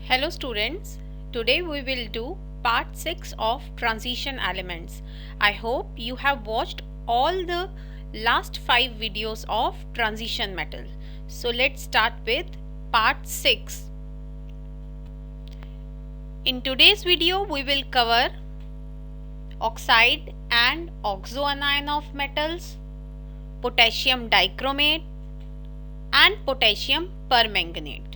Hello students, today we will do part 6 of transition elements. I hope you have watched all the last 5 videos of transition metal. So let's start with part 6. In today's video we will cover oxide and oxoanion of metals, potassium dichromate and potassium permanganate.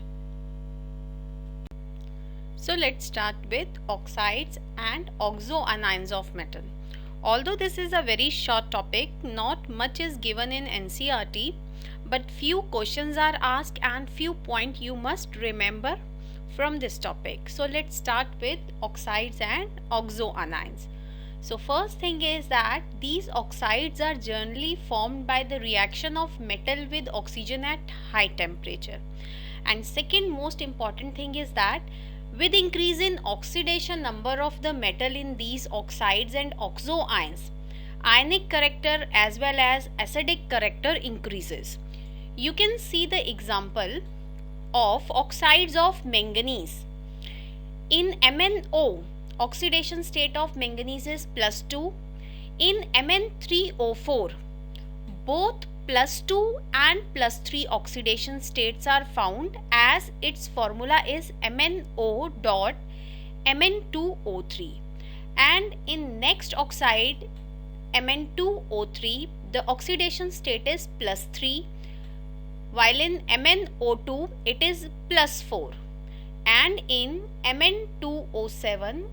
So let's start with oxides and oxoanions of metal. Although this is a very short topic, not much is given in NCERT, but few questions are asked and few points you must remember from this topic. So let's start with oxides and oxoanions. So first thing is that these oxides are generally formed by the reaction of metal with oxygen at high temperature. And second most important thing is that with increase in oxidation number of the metal in these oxides and oxoanions, ionic character as well as acidic character increases. You can see the example of oxides of manganese. In MnO, oxidation state of manganese is +2. In Mn3O4, both +2 and +3 oxidation states are found as its formula is MnO dot Mn2O3, and in next oxide Mn2O3 the oxidation state is +3, while in MnO2 it is +4, and in Mn2O7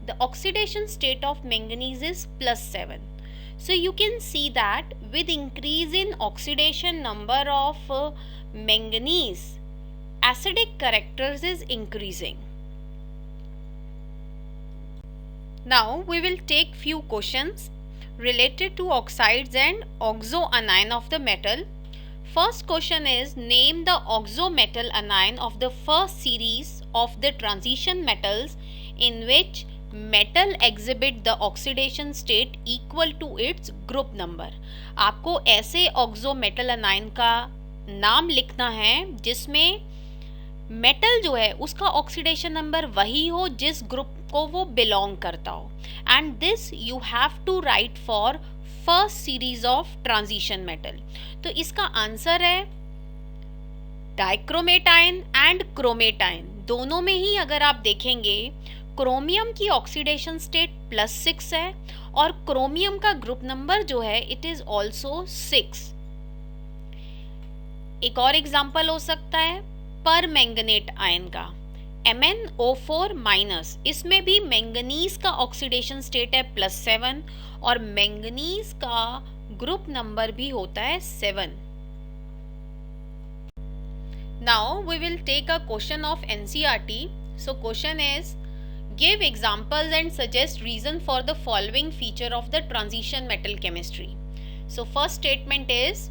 the oxidation state of manganese is +7. So you can see that with increase in oxidation number of manganese, acidic characters is increasing. Now we will take few questions related to oxides and oxoanion of the metal. First question is, name the oxometal anion of the first series of the transition metals in which metal exhibit the oxidation state equal to its group number. आपको ऐसे oxo metal अनायन का नाम लिखना है जिसमें metal जो है उसका ऑक्सीडेशन नंबर वही हो जिस ग्रुप को वो बिलोंग करता हो, and this you have to write for first series of transition metal. तो इसका आंसर है dichromate ion and chromate ion. दोनों में ही अगर आप देखेंगे क्रोमियम की ऑक्सीडेशन स्टेट +6 है और क्रोमियम का ग्रुप नंबर जो है इट इज ऑल्सो 6. एक और एग्जांपल हो सकता है परमैंगनेट आयन का MnO4-, इसमें भी मैंगनीज का ऑक्सीडेशन स्टेट है +7 और मैंगनीज का ग्रुप नंबर भी होता है 7. Now we will take a question of NCERT. So question is, give examples and suggest reason for the following feature of the transition metal chemistry. So first statement is,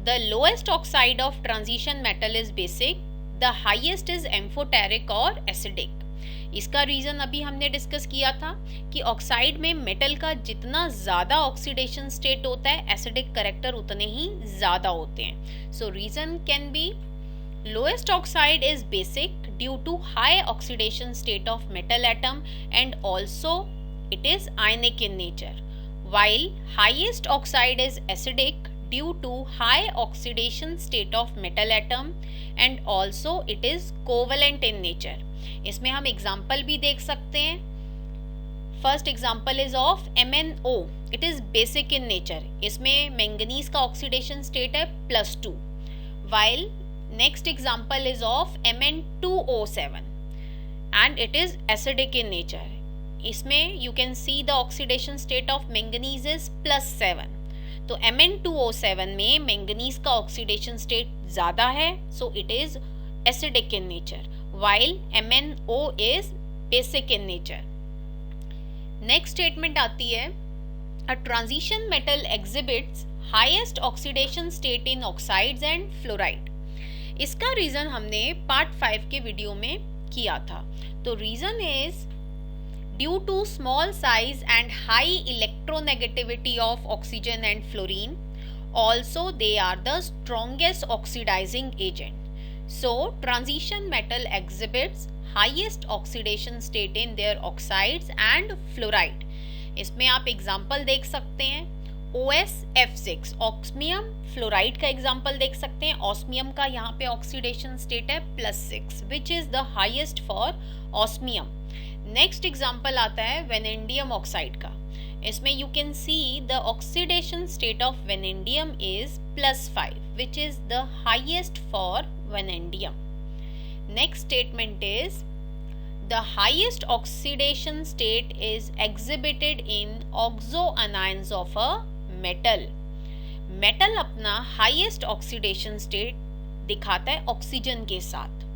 the lowest oxide of transition metal is basic, the highest is amphoteric और acidic. इसका reason अभी हमने discuss किया था कि oxide में metal का जितना ज़्यादा ऑक्सीडेशन स्टेट होता है एसिडिक करेक्टर उतने ही ज़्यादा होते हैं. सो reason can be lowest oxide is basic due to high oxidation state of metal atom and also it is ionic in nature, while highest oxide is acidic due to high oxidation state of metal atom and also it is covalent in nature. इसमें हम example भी देख सकते हैं. First example is of MnO, it is basic in nature. इसमें manganese का oxidation state है +2, while next example is of Mn2O7 and it is acidic in nature. इसमें you can see the oxidation state of manganese is +7. तो Mn2O7 में manganese का oxidation state ज़्यादा है, so it is acidic in nature, while MnO is basic in nature. Next statement आती है, a transition metal exhibits highest oxidation state in oxides and fluoride. इसका reason हमने part 5 के video में किया था. तो reason is due to small size and high electronegativity of oxygen and fluorine, also they are the strongest oxidising agent. So transition metal exhibits highest oxidation state in their oxides and fluoride. इसमें आप example देख सकते हैं OSF6 osmium fluoride का example देख सकते हैं. Osmium का यहाँ पे ऑक्सीडेशन स्टेट है +6 which is the highest for osmium. Next example आता है वेनेडियम ऑक्साइड का. इसमें you can see the oxidation state of vanadium is +5 which is the highest for vanadium. Next statement is the highest oxidation state is exhibited in oxo anions of a metal. Metal अपना highest oxidation state दिखाता है oxygen के साथ.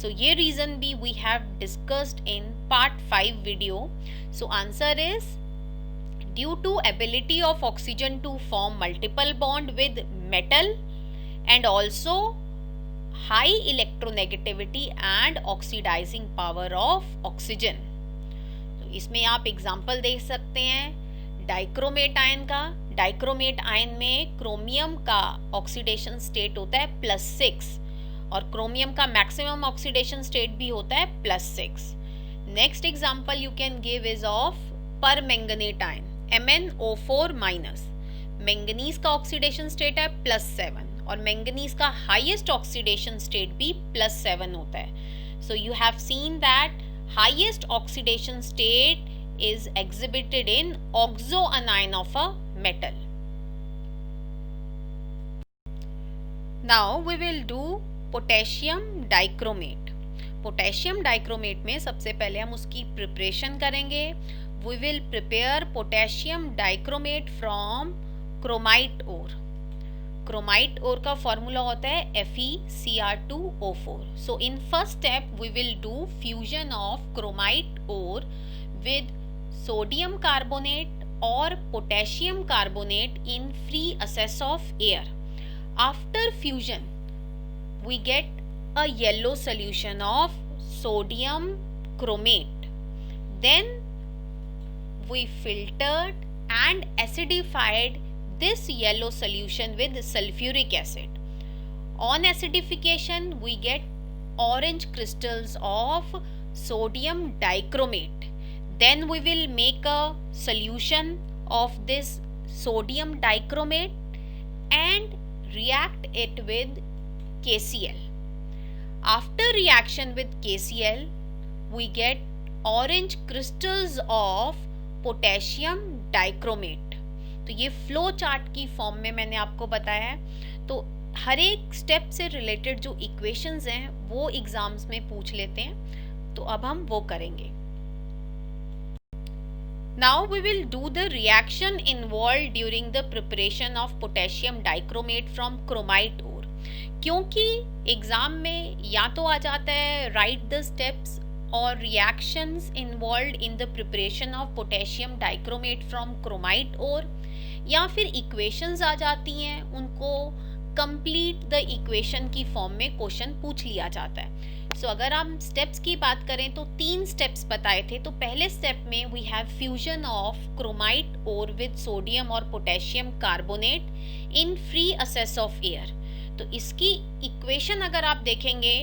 So ये reason भी we have discussed in part 5 video. So answer is due to ability of oxygen to form multiple bond with metal and also high electronegativity and oxidizing power of oxygen. तो इसमें आप example देख सकते हैं dichromate ion का. Dichromate ion में chromium का oxidation state होता है +6 और क्रोमियम का मैक्सिमम ऑक्सीडेशन स्टेट भी होता है +6. Next example you can give is of permanganate ion MnO4-. Manganese का ऑक्सीडेशन स्टेट है +7 और मैंगनीज का हाईएस्ट ऑक्सीडेशन स्टेट भी +7 होता है. So you have seen that highest oxidation state is exhibited in oxo anion of a metal. Now we will do potassium dichromate. Potassium dichromate में सबसे पहले हम उसकी प्रिपरेशन करेंगे. We will prepare potassium dichromate from chromite ore. Chromite ore का formula होता है FeCr2O4. So in first step we will do fusion of chromite ore with sodium carbonate और potassium carbonate in free access of air. After fusion we get a yellow solution of sodium chromate. Then we filtered and acidified this yellow solution with sulfuric acid. On acidification we get orange crystals of sodium dichromate. Then we will make a solution of this sodium dichromate and react it with KCl. After reaction with KCl we get orange crystals of potassium dichromate. तो ये flow chart की form में मैंने आपको बताया है. तो हर एक स्टेप से रिलेटेड जो इक्वेशंस हैं वो एग्जाम्स में पूछ लेते हैं, तो अब हम वो करेंगे. Now we will do the reaction involve during the preparation of potassium dichromate from chromite ore. क्योंकि एग्जाम में या तो आ जाता है राइट द स्टेप्स और reactions involve in the preparation of potassium dichromate from chromite ore, या फिर इक्वेशंस आ जाती हैं, उनको कंप्लीट द इक्वेशन की फॉर्म में क्वेश्चन पूछ लिया जाता है. सो अगर हम स्टेप्स की बात करें तो 3 स्टेप्स बताए थे. तो पहले स्टेप में we have fusion of chromite ore with sodium और potassium carbonate in free access of air. तो इसकी इक्वेशन अगर आप देखेंगे,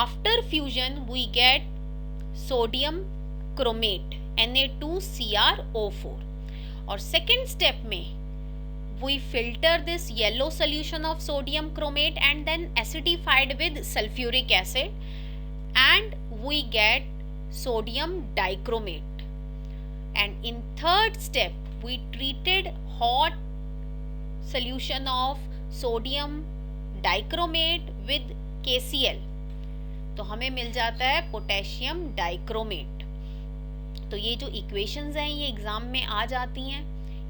after fusion we get sodium chromate Na2Cr O4. और सेकेंड स्टेप में we filter this yellow solution of sodium chromate and then acidified with sulfuric acid and we get sodium dichromate. And in third step we treated hot solution of sodium dichromate with KCl, तो हमें मिल जाता है potassium dichromate. तो ये जो equations हैं ये exam में आ जाती हैं,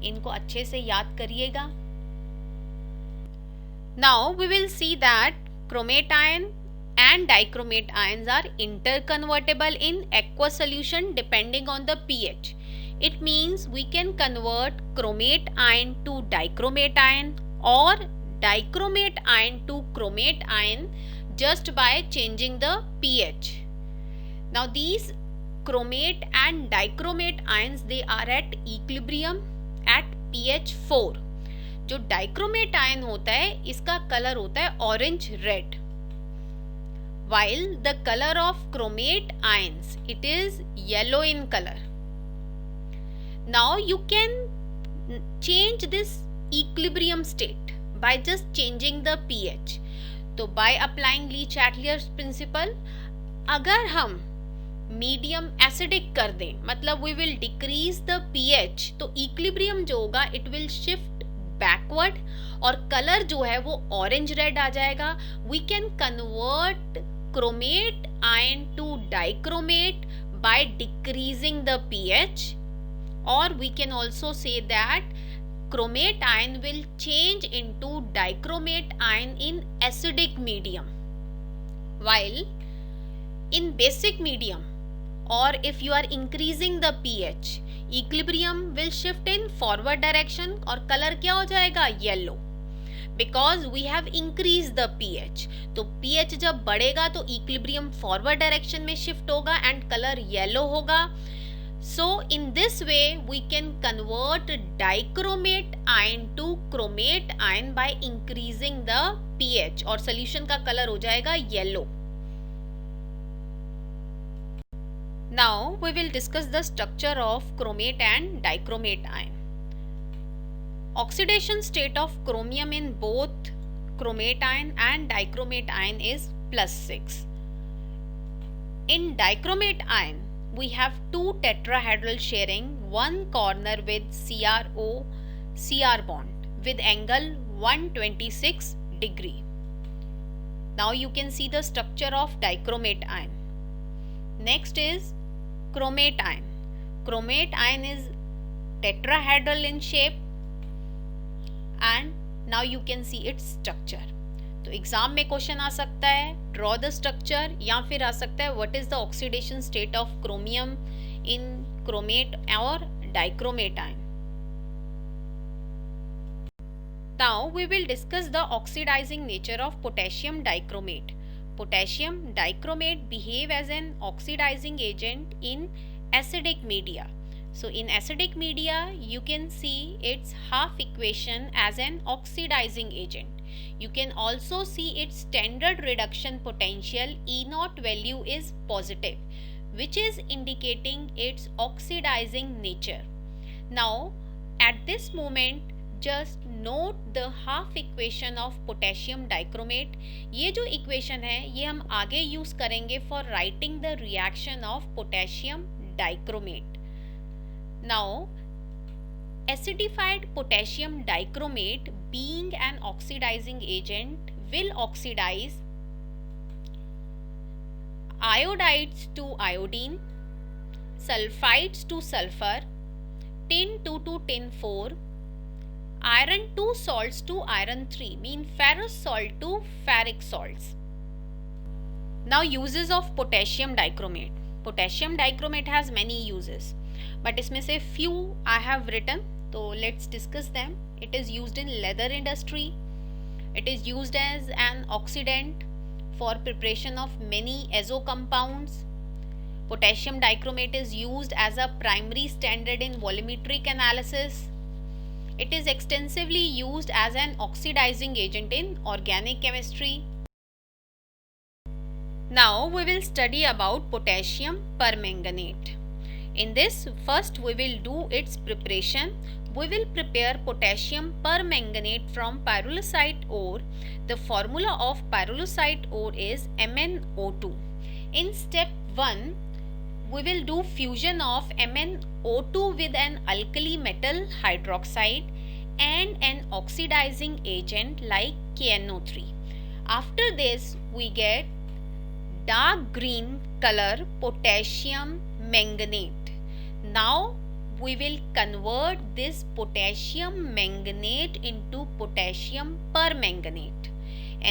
इनको अच्छे से याद करिएगा. Now we will see that chromate ion and dichromate ions are interconvertible in aqueous solution depending on the pH. It means we can convert chromate ion to dichromate ion or dichromate ion to chromate ion just by changing the pH. Now these chromate and dichromate ions, they are at equilibrium at pH 4. जो dichromate ion होता है इसका colour होता है orange red. while the color of chromate ions, it is yellow in color. Now you can change this equilibrium state by just changing the pH. तो by applying Lee-Chatelier principle, अगर हम medium acidic कर दें, मतलब we will decrease the pH, तो equilibrium जो होगा it will shift backward और कलर जो है वो ऑरेंज रेड आ जाएगा. We can convert chromate ion to dichromate by decreasing the pH, or we can also say that chromate ion will change into dichromate ion in acidic medium, while in basic medium, or if you are increasing the pH, equilibrium will shift in forward direction और color क्या हो जाएगा, yellow, because we have increased the pH. तो pH जब बढ़ेगा तो equilibrium forward direction में shift होगा and color yellow होगा. So in this way we can convert dichromate ion to chromate ion by increasing the pH और solution का color हो जाएगा yellow. Now we will discuss the structure of chromate and dichromate ion. Oxidation state of chromium in both chromate ion and dichromate ion is +6. In dichromate ion, we have two tetrahedral sharing one corner with CrO-Cr bond with angle 126 degree. Now you can see the structure of dichromate ion. Next is chromate ion. Chromate ion is tetrahedral in shape and now you can see its structure. तो exam में question आ सकता है draw the structure, या फिर आ सकता है what is the oxidation state of chromium in chromate और dichromate ion. Now we will discuss the oxidising nature of potassium dichromate. Potassium dichromate behave as an oxidising agent in acidic media. So in acidic media you can see its half equation as an oxidizing agent. You can also see its standard reduction potential E0 value is positive, which is indicating its oxidizing nature. Now at this moment just note the half equation of potassium dichromate. ये जो equation है ये हम आगे use करेंगे for writing the reaction of potassium dichromate. Now, acidified potassium dichromate being an oxidizing agent will oxidize iodides to iodine, sulfides to sulfur, tin 2 to tin 4, iron 2 salts to iron 3, mean ferrous salt to ferric salts. Now uses of potassium dichromate. Potassium dichromate has many uses, but इसमें से few I have written, so let's discuss them. It is used in leather industry. It is used as an oxidant for preparation of many azo compounds. Potassium dichromate is used as a primary standard in volumetric analysis. It is extensively used as an oxidizing agent in organic chemistry. Now we will study about potassium permanganate. In this, first we will do its preparation. We will prepare potassium permanganate from pyrolusite ore. The formula of pyrolusite ore is MnO2. In step 1, we will do fusion of MnO2 with an alkali metal hydroxide and an oxidizing agent like KNO3. After this, we get dark green color potassium manganate. Now we will convert this potassium manganate into potassium permanganate.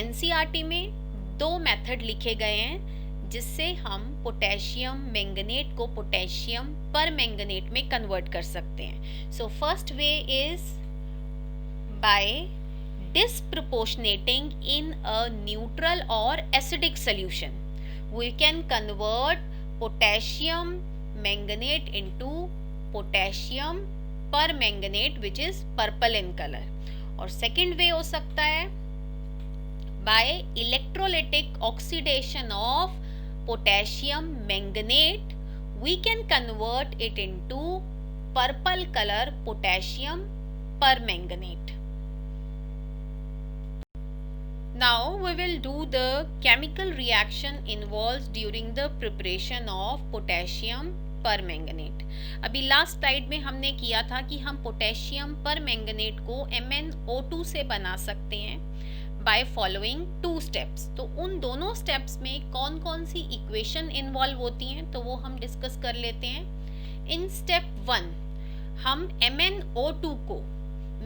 NCERT में दो method लिखे गए हैं जिससे हम potassium manganate को potassium permanganate में convert कर सकते हैं. So first way is by disproportionating in a neutral or acidic solution. We can convert potassium manganate into potassium permanganate which is purple in color. और second way हो सकता है by electrolytic oxidation of potassium manganate, we can convert it into purple color potassium permanganate. Now we will do the chemical reaction involved during the preparation of potassium permanganate. अभी last slide में हमने किया था कि हम potassium permanganate को MnO2 से बना सकते हैं बाय फॉलोइंग 2 स्टेप्स. तो उन दोनों स्टेप्स में कौन कौन सी इक्वेशन इन्वॉल्व होती हैं तो वो हम डिस्कस कर लेते हैं. इन स्टेप 1 हम MnO2 को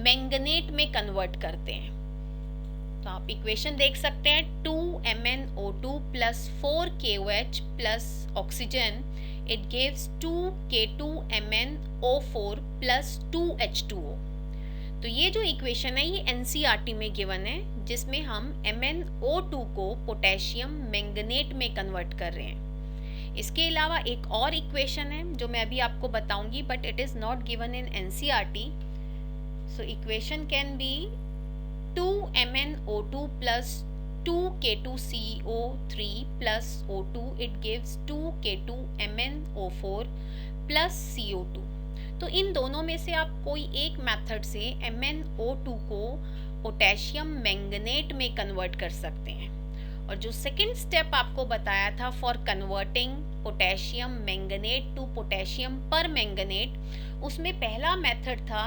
मैंगनेट में कन्वर्ट करते हैं. तो आप इक्वेशन देख सकते हैं 2MnO2 plus 4KOH plus oxygen, it gives 2K2MnO4 plus 2H2O. तो ये जो इक्वेशन है ये NCERT में गिवन है, जिसमें हम MnO2 को पोटेशियम मैंगनेट में कन्वर्ट कर रहे हैं. इसके अलावा एक और इक्वेशन है जो मैं अभी आपको बताऊंगी, but it is not given in NCERT. So equation can be 2MnO2 plus 2K2CO3 plus O2, it gives 2K2MnO4 plus CO2. तो इन दोनों में से आप कोई एक मेथड से MnO2 को पोटेशियम मैंगनेट में कन्वर्ट कर सकते हैं. और जो सेकंड स्टेप आपको बताया था for converting potassium manganate to potassium permanganate, उसमें पहला मेथड था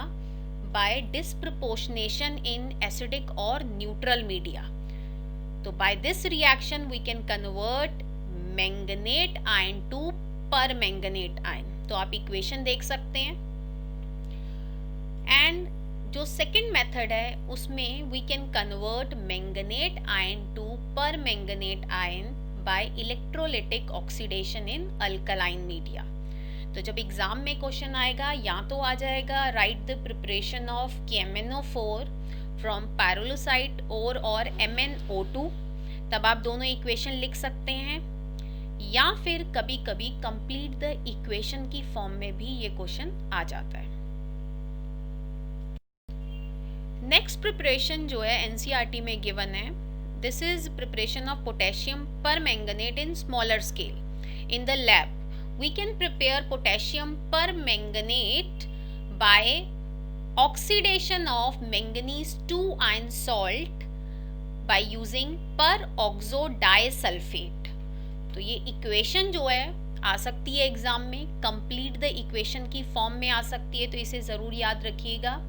by disproportionation in acidic or neutral media. So by this reaction we can convert manganate ion to permanganate ion. तो आप इक्वेशन देख सकते हैं. एंड जो सेकंड मेथड है उसमें we can convert manganate ion to permanganate ion by electrolytic oxidation in alkaline media. तो जब एग्जाम में क्वेश्चन आएगा या तो आ जाएगा write the preparation of KMnO4 from pyrolusite और MnO2, तब आप दोनों इक्वेशन लिख सकते हैं, या फिर कभी कभी कंप्लीट द इक्वेशन की फॉर्म में भी ये क्वेश्चन आ जाता है. नेक्स्ट प्रिपरेशन जो है NCERT में गिवन है, this is preparation of potassium permanganate in smaller scale. In the lab we can prepare potassium permanganate by oxidation of manganese 2 ion salt by using peroxodisulfate. तो ये equation जो है आ सकती है एग्जाम में, कंप्लीट द इक्वेशन की form में आ सकती है, तो इसे जरूर याद रखिएगा.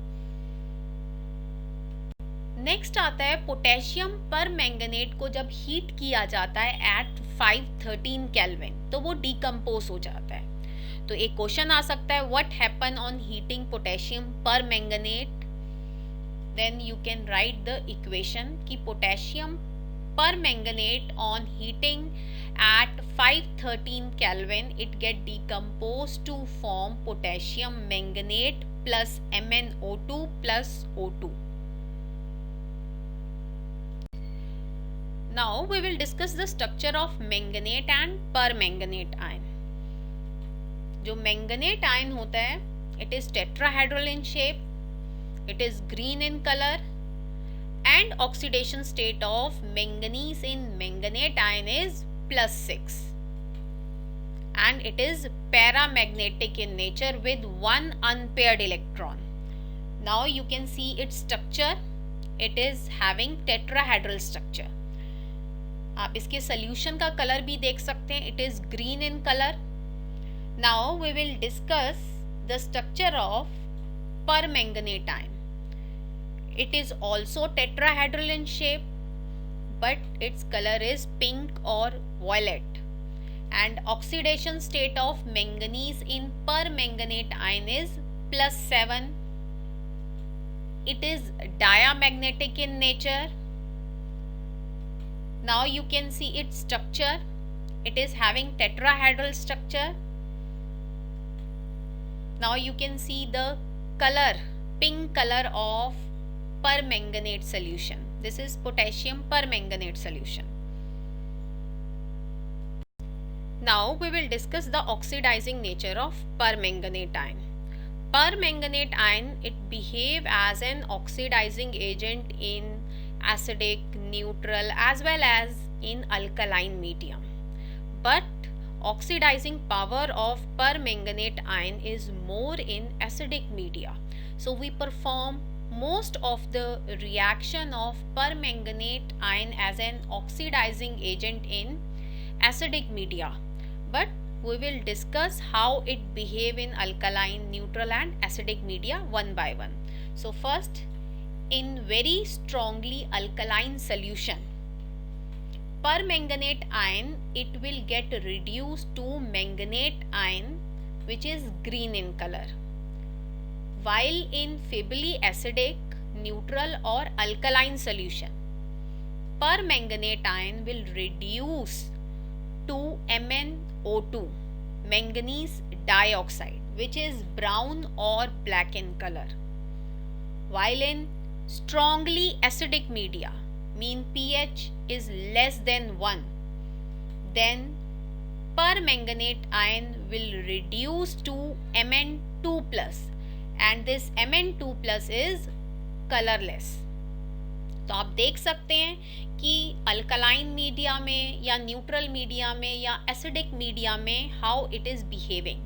नेक्स्ट आता है पोटेशियम परमैंगनेट को जब हीट किया जाता है एट 513 केल्विन तो वो डिकम्पोज हो जाता है. तो एक क्वेश्चन आ सकता है what happen on heating potassium permanganate. Then you can write the equation कि potassium permanganate on heating at 513 Kelvin it get decomposed to form potassium manganate plus MnO2 plus O2. Now we will discuss the structure of manganate and permanganate ion. जो manganate ion होता है it is tetrahedral in shape, it is green in color, and oxidation state of manganese in manganate ion is +6, and it is paramagnetic in nature with one unpaired electron. Now you can see its structure, it is having tetrahedral structure. आप इसके solution का colour भी देख सकते हैं, it is green in colour. Now we will discuss the structure of permanganate ion. It is also tetrahedral in shape, but its colour is pink और violet, and oxidation state of manganese in permanganate ion is +7. It is diamagnetic in nature. Now you can see its structure, it is having tetrahedral structure. Now you can see the color, pink color of permanganate solution. This is potassium permanganate solution. Now we will discuss the oxidizing nature of permanganate ion. Permanganate ion, it behave as an oxidizing agent in acidic, neutral, as well as in alkaline medium. But oxidizing power of permanganate ion is more in acidic media. So we perform most of the reaction of permanganate ion as an oxidizing agent in acidic media. But we will discuss how it behave in alkaline, neutral and acidic media one by one. So first, in very strongly alkaline solution, permanganate ion, it will get reduced to manganate ion, which is green in color. While in feebly acidic, neutral or alkaline solution, permanganate ion will reduce to MnO2, manganese dioxide, which is brown or black in color. While in strongly acidic media, mean pH is less than 1, then permanganate ion will reduce to Mn2 plus, and this Mn2 plus is colorless. तो आप देख सकते हैं कि alkaline media में या neutral media में या एसिडिक मीडिया में हाउ इट इज बिहेविंग.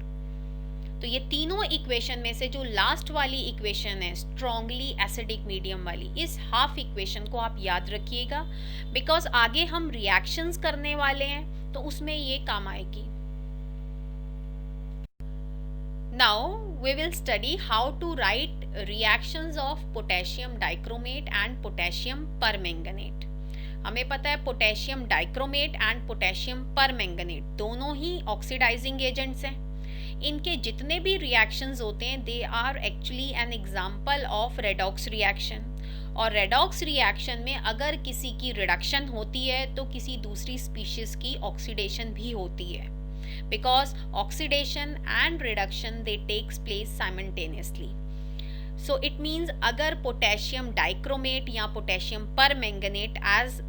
तो ये तीनों इक्वेशन में से जो लास्ट वाली इक्वेशन है स्ट्रॉन्गली एसिडिक मीडियम वाली, इस हाफ इक्वेशन को आप याद रखिएगा, बिकॉज आगे हम रिएक्शंस करने वाले हैं तो उसमें ये काम आएगी. Now we will study how to write reactions of potassium dichromate and potassium permanganate. हमें पता है potassium dichromate and potassium permanganate दोनों ही ऑक्सीडाइजिंग एजेंट्स हैं. इनके जितने भी रिएक्शंस होते हैं they are actually an example of redox reaction. और रेडॉक्स रिएक्शन में अगर किसी की रिडक्शन होती है तो किसी दूसरी स्पीशीज की ऑक्सीडेशन भी होती है, because oxidation and reduction they takes place simultaneously. So it means अगर पोटेशियम डाइक्रोमेट या potassium permanganate as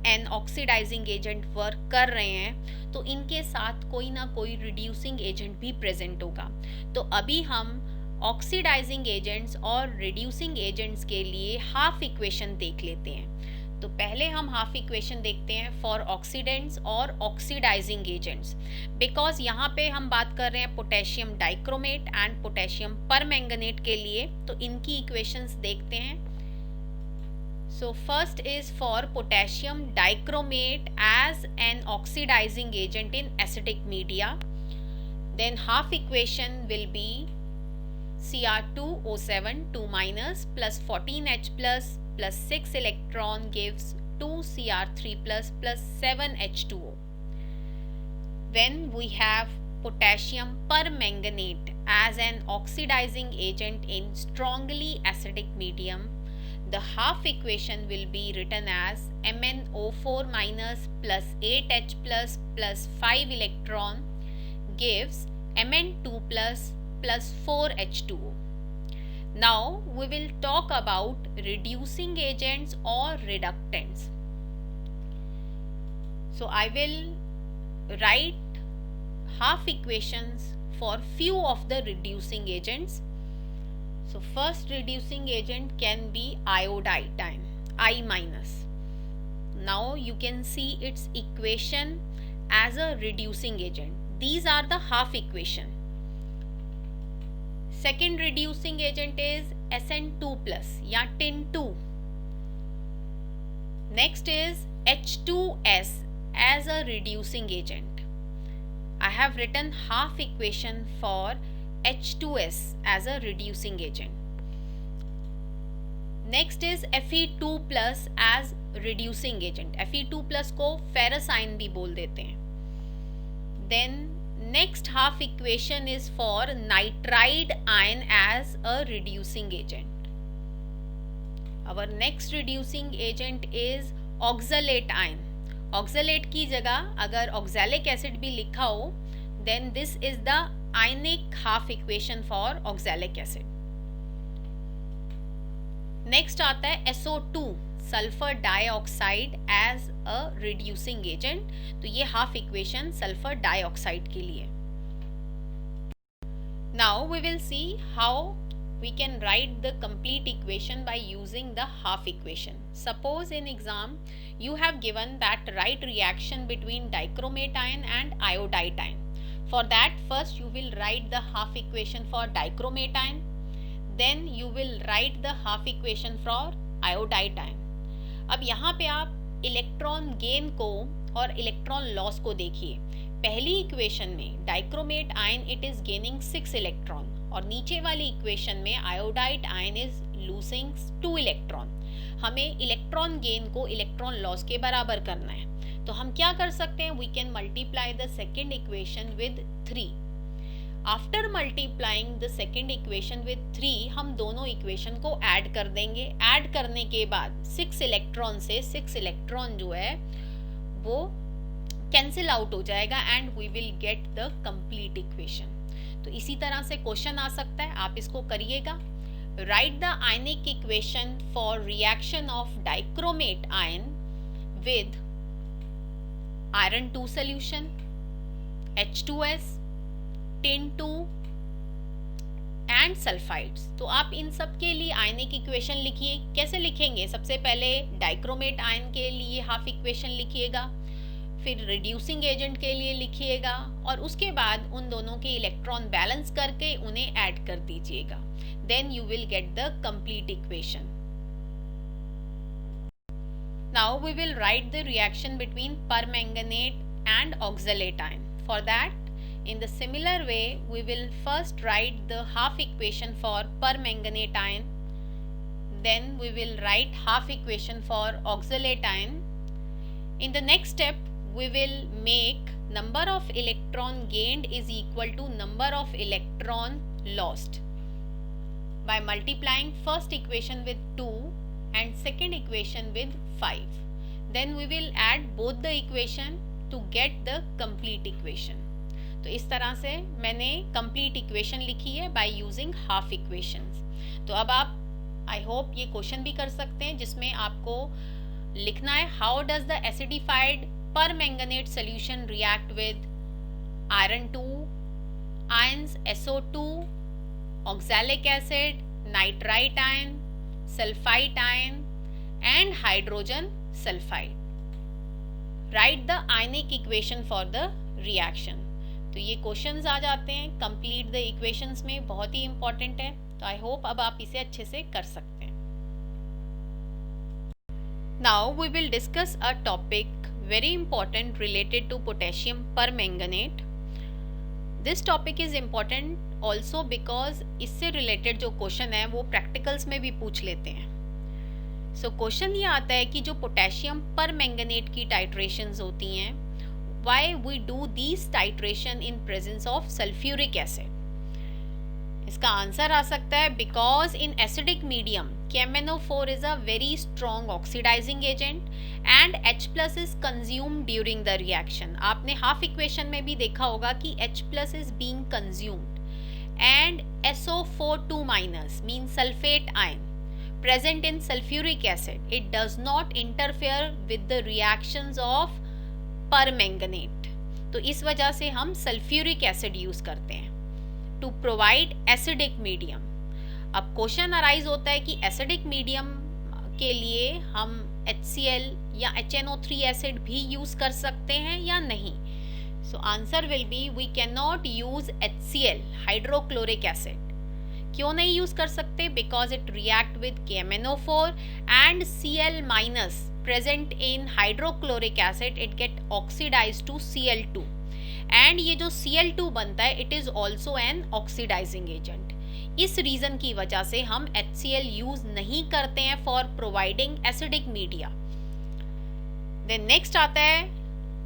an oxidising agent work कर रहे हैं तो इनके साथ कोई ना कोई रिड्यूसिंग एजेंट भी प्रेजेंट होगा. तो अभी हम ऑक्सीडाइजिंग एजेंट्स और रिड्यूसिंग एजेंट्स के लिए हाफ इक्वेशन देख लेते हैं. तो पहले हम हाफ इक्वेशन देखते हैं फॉर ऑक्सीडेंट्स और ऑक्सीडाइजिंग एजेंट्स, बिकॉज यहाँ पे हम बात कर रहे हैं potassium dichromate and potassium permanganate के लिए. तो इनकी इक्वेशंस देखते हैं. So first is for potassium dichromate as an oxidizing agent in acidic media. Then half equation will be Cr2O7 2 minus plus 14H plus 6 electron gives 2Cr3 plus 7H2O. When we have potassium permanganate as an oxidizing agent in strongly acidic medium, the half equation will be written as MnO4 minus plus 8H plus 5 electron gives Mn2 plus 4H2O. Now we will talk about reducing agents or reductants. So I will write half equations for few of the reducing agents. So first reducing agent can be iodide ion, I minus. Now you can see its equation as a reducing agent. These are the half equation. Second reducing agent is Sn2 plus या Tin2. Next is H2S as a reducing agent. I have written half equation for H2S as a reducing agent. Next is Fe2 plus as reducing agent. Fe2 plus को ferrous ion भी बोल देते हैं. Then next half equation is for nitride ion as a reducing agent. Our next reducing agent is oxalate ion. Oxalate की जगह अगर oxalic acid भी लिखा हो then this is the ionic half equation for oxalic acid. Next आता है SO2 sulphur dioxide as a reducing agent. तो ये हाफ इक्वेशन सल्फर डाइऑक्साइड के लिए. Now we will see how we can write the complete equation by using the half equation. Suppose in exam you have given that write reaction between dichromate ion and iodide ion. For that, first you will write the half equation for dichromate ion, then you will write the half equation for iodide ion. अब यहाँ पे आप electron gain को और electron loss को देखिए. पहली equation में dichromate ion it is gaining 6 electron और नीचे वाली इक्वेशन में iodide ion is losing 2 electron. हमें इलेक्ट्रॉन गेन को इलेक्ट्रॉन लॉस के बराबर करना है, तो हम क्या कर सकते हैं, we can multiply the second equation with 3. After multiplying the second equation with 3 हम दोनों इक्वेशन को ऐड कर देंगे. ऐड करने के बाद 6 इलेक्ट्रॉन से 6 इलेक्ट्रॉन जो है वो कैंसिल आउट हो जाएगा and we will get the complete equation. तो इसी तरह से क्वेश्चन आ सकता है, आप इसको करिएगा. Right the ionic equation for reaction of dichromate ion with iron 2 solution, H2S, tin 2 and sulphides. तो आप इन सब के लिए आयनिक इक्वेशन लिखिए. कैसे लिखेंगे, सबसे पहले डाइक्रोमेट आयन के लिए हाफ इक्वेशन लिखिएगा, फिर रिड्यूसिंग एजेंट के लिए लिखिएगा और उसके बाद उन दोनों के इलेक्ट्रॉन बैलेंस करके उन्हें ऐड कर दीजिएगा. Then you will get the complete equation. Now we will write the reaction between permanganate and oxalate ion. For that, in the similar way, we will first write the half equation for permanganate ion, then we will write half equation for oxalate ion. In the next step, we will make number of electron gained is equal to number of electron lost by multiplying first equation with 2 and second equation with 5. Then we will add both the equation to get the complete equation. तो इस तरह से मैंने complete equation लिखी है by using half equations. तो अब आप आई होप ये क्वेश्चन भी कर सकते हैं जिसमें आपको लिखना है how does the acidified permanganate solution react with iron 2 ions SO2, oxalic acid, nitrite ion, sulphite ion and hydrogen sulphide. Right the ionic equation for the reaction. तो ये क्वेश्चंस आ जाते हैं कंप्लीट द इक्वेशंस में, बहुत ही important है. तो I hope अब आप इसे अच्छे से कर सकते हैं. Now we will discuss a topic very important related to potassium permanganate. This topic is important also because इससे रिलेटेड जो क्वेश्चन है वो प्रैक्टिकल्स में भी पूछ लेते हैं. सो क्वेश्चन ये आता है कि जो पोटेशियम परमैंगनेट की टाइट्रेशंस होती हैं, why we do these titration in presence of sulfuric acid. इसका आंसर आ सकता है because in acidic medium KMnO4 is a very strong oxidizing agent and H plus is consumed during the reaction. आपने half equation में भी देखा होगा कि H plus is being consumed and SO4 2 minus means sulfate ion present in sulfuric acid. It does not interfere with the reactions of permanganate. तो इस वजह से हम सल्फ्यूरिक एसिड यूज करते हैं टू प्रोवाइड एसिडिक मीडियम. अब question arise होता है कि एसिडिक मीडियम के लिए हम HCl या HNO3 एसिड भी यूज कर सकते हैं या नहीं. So answer will be we can not use HCl hydrochloric acid. क्यों नहीं यूज कर सकते, because it react with KMnO4 and Cl minus present in hydrochloric acid, it get oxidized to Cl2 and ये जो Cl2 बनता है it is also an oxidizing agent. इस reason की वजह से हम HCl यूज नहीं करते हैं for providing acidic media. Then next आता है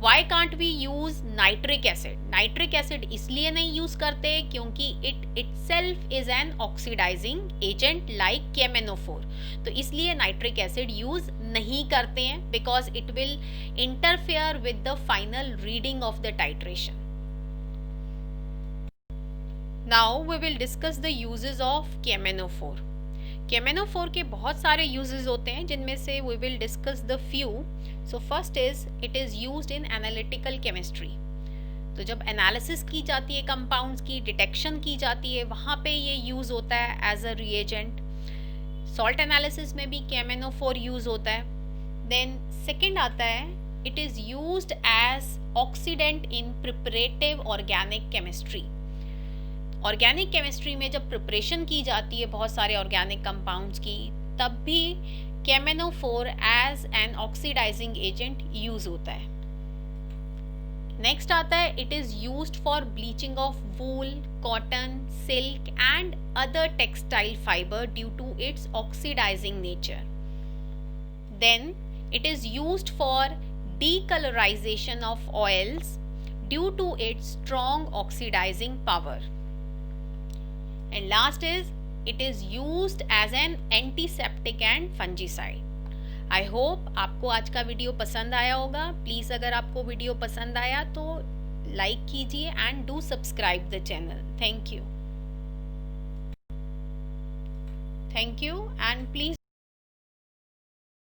why can't we use nitric acid. Nitric acid इसलिए नहीं यूज करते क्योंकि it itself is an oxidizing agent like KMnO4. तो इसलिए नाइट्रिक एसिड यूज नहीं करते हैं because it will interfere with the final reading of the titration. Now we will discuss the uses of KMnO4. KMnO4 के बहुत सारे uses होते हैं जिनमें से we will discuss the few. So first is it is used in analytical chemistry. तो जब analysis की जाती है कंपाउंड्स की, डिटेक्शन की जाती है, वहाँ पे ये यूज़ होता है as a reagent. Salt analysis में भी KMnO4 यूज़ होता है। देन सेकेंड आता है, it is used as oxidant in preparative organic chemistry. Organic chemistry में जब प्रिपरेशन की जाती है बहुत सारे ऑर्गेनिक कंपाउंड्स की, तब भी KMnO4 as an oxidising agent use होता है। नेक्स्ट आता है, it is used for bleaching of wool, cotton, silk and other textile fibre due to its oxidising nature. Then it is used for decolorization of oils due to its strong oxidizing power. And last is, it is used as an antiseptic and fungicide. I hope आपको आज का video पसंद आया होगा। Please अगर आपको video पसंद आया तो लाइक कीजिए and do subscribe the channel. Thank you and please